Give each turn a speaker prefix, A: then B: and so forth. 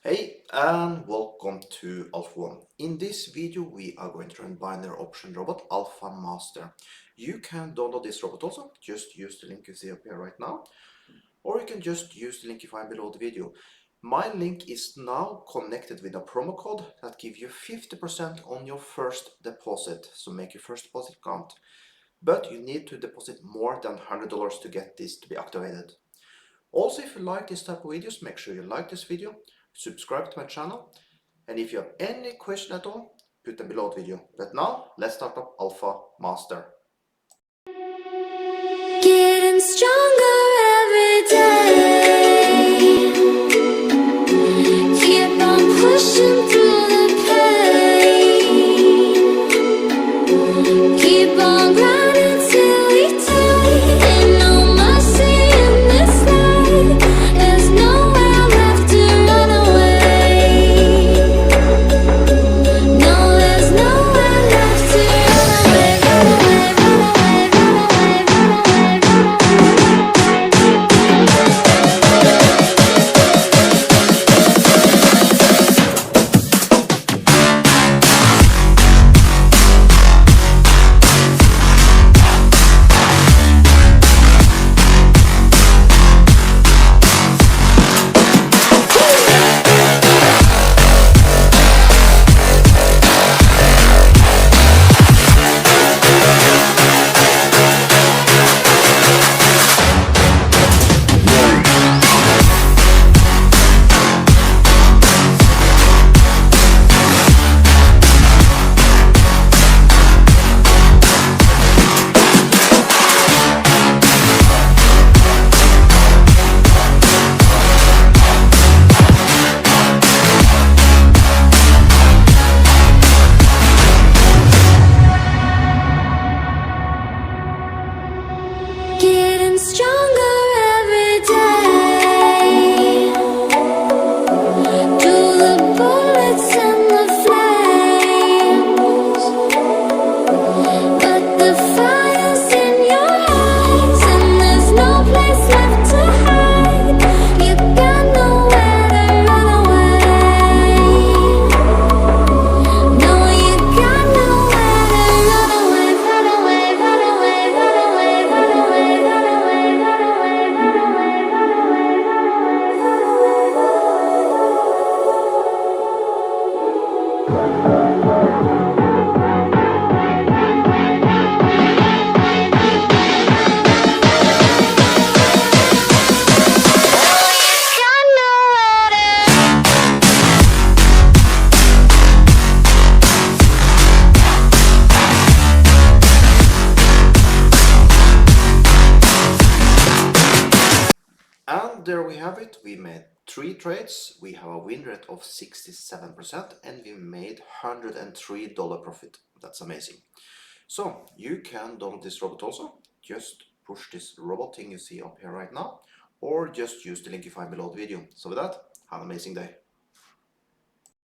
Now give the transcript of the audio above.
A: Hey and welcome to Alpha 1. In this video we are going to run binary option robot Alpha Master. You can download this robot also, just use the link you see up here right now, or you can just use the link you find below the video. My link is now connected with a promo code that gives you 50% on your first deposit, so make your first deposit count. But you need to deposit more than $100 to get this to be activated. Also, if you like this type of videos, make sure you like this video, subscribe to my channel, and if you have any question at all, put them below the video. But now, let's start up Alpha Master.
B: Getting stronger every day. Keep on pushing through the pain. Keep on grinding till we die. Ain't no mercy in this life. There's nowhere left to run away. No, there's nowhere left to run away. Run away, run away, run away, run Getting stronger every day. Through the bullets and the flames, but the fire's in your eyes, and there's no place left to hide. You got nowhere to run away. No, you got nowhere to run away. Run away, run away, run away, run away, run away, run away, run away, run away, got nowhere to.
A: And there we have it. We made 3 trades. We have a win rate of 67% and we made $103 profit. That's amazing. So you can download this robot also. Just push this robot thing you see up here right now, or just use the link you find below the video. So with that, have an amazing day.